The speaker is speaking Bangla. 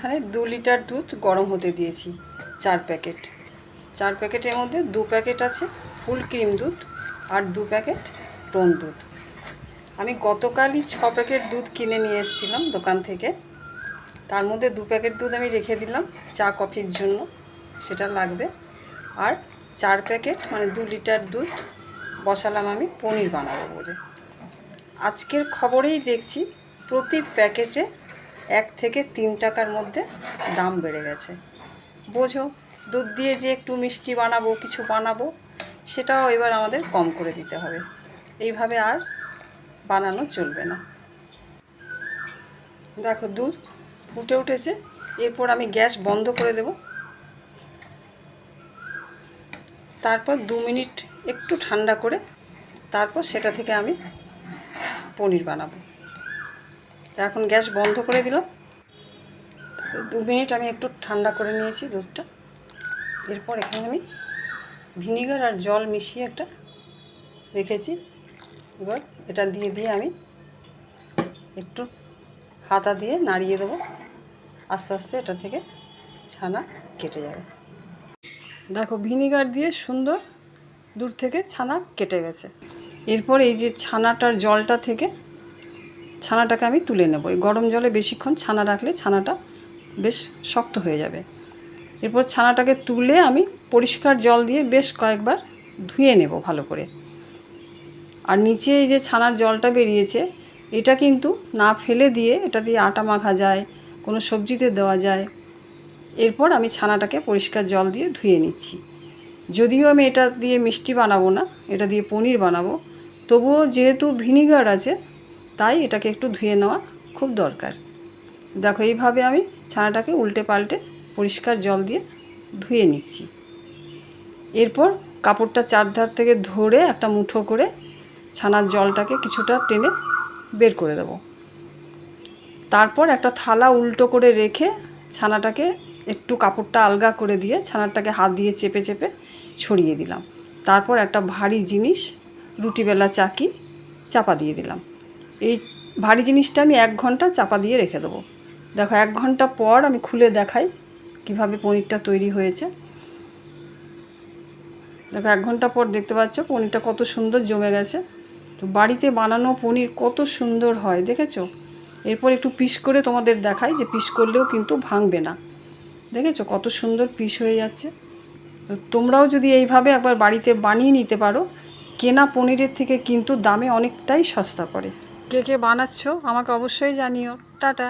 এখানে 2 লিটার দুধ গরম হতে দিয়েছি, 4 প্যাকেট। 4 প্যাকেটের মধ্যে 2 প্যাকেট আছে ফুল ক্রিম দুধ আর 2 প্যাকেট টোন দুধ। আমি গতকালই 6 প্যাকেট দুধ কিনে নিয়ে এসেছিলাম দোকান থেকে। তার মধ্যে 2 প্যাকেট দুধ আমি রেখে দিলাম চা কফির জন্য, সেটা লাগবে। আর 4 প্যাকেট মানে 2 লিটার দুধ বসালাম আমি পনির বানাবো বলে। আজকের খবরেই দেখছি প্রতি প্যাকেটে 1 থেকে 3 টাকার মধ্যে দাম বেড়ে গেছে। বোঝো, দুধ দিয়ে যে একটু মিষ্টি বানাবো, কিছু বানাবো, সেটাও এবার আমাদের কম করে দিতে হবে। এইভাবে আর বানানো চলবে না। দেখো দুধ ফুটে উঠেছে, এরপর আমি গ্যাস বন্ধ করে দেব। তারপর 2 মিনিট একটু ঠান্ডা করে তারপর সেটা থেকে আমি পনির বানাবো। এখন গ্যাস বন্ধ করে দিলাম। 2 মিনিট আমি একটু ঠান্ডা করে নিয়েছি দুধটা। এরপর এখানে আমি ভিনিগার আর জল মিশিয়ে একটা রেখেছি। এবার এটা দিয়ে আমি একটু হাতা দিয়ে নাড়িয়ে দেবো। আস্তে আস্তে এটা থেকে ছানা কেটে যাবে। দেখো ভিনিগার দিয়ে সুন্দর দূর থেকে ছানা কেটে গেছে। এরপর এই যে ছানাটার জলটা থেকে ছানাটাকে আমি তুলে নেব। এই গরম জলে বেশিক্ষণ ছানা রাখলে ছানাটা বেশ শক্ত হয়ে যাবে। এরপর ছানাটাকে তুলে আমি পরিষ্কার জল দিয়ে বেশ কয়েকবার ধুয়ে নেব ভালো করে। আর নিচে এই যে ছানার জলটা বেরিয়েছে, এটা কিন্তু না ফেলে দিয়ে এটা দিয়ে আটা মাখা যায়, কোনো সবজিতে দেওয়া যায়। এরপর আমি ছানাটাকে পরিষ্কার জল দিয়ে ধুয়ে নিচ্ছি। যদিও আমি এটা দিয়ে মিষ্টি বানাবো না, এটা দিয়ে পনির বানাবো, তবুও যেহেতু ভিনিগার আছে তাই এটাকে একটু ধুয়ে নেওয়া খুব দরকার। দেখো এইভাবে আমি ছানাটাকে উল্টে পাল্টে পরিষ্কার জল দিয়ে ধুয়ে নিচ্ছি। এরপর কাপড়টা চারধার থেকে ধরে একটা মুঠো করে ছানার জলটাকে কিছুটা টেনে বের করে দেব। তারপর একটা থালা উল্টো করে রেখে ছানাটাকে একটু কাপড়টা আলগা করে দিয়ে ছানাটাকে হাত দিয়ে চেপে চেপে ছড়িয়ে দিলাম। তারপর একটা ভারী জিনিস, রুটিবেলা চাকি, চাপা দিয়ে দিলাম। এই ভারী জিনিসটা আমি 1 ঘন্টা চাপা দিয়ে রেখে দেবো। দেখো 1 ঘন্টা পর আমি খুলে দেখাই কিভাবে পনিরটা তৈরি হয়েছে। দেখো 1 ঘন্টা পর দেখতে পাচ্ছ পনিরটা কত সুন্দর জমে গেছে। তো বাড়িতে বানানো পনির কত সুন্দর হয় দেখেছো। এরপর একটু পিস করে তোমাদের দেখাই যে পিস করলেও কিন্তু ভাঙবে না। দেখেছো কত সুন্দর পিস হয়ে যাচ্ছে। তো তোমরাও যদি এইভাবে একবার বাড়িতে বানিয়ে নিতে পারো, কেনা পনিরের থেকে কিন্তু দামে অনেকটাই সস্তা পড়ে। কে কে বানাচ্ছো আমাকে অবশ্যই জানিও। টাটা।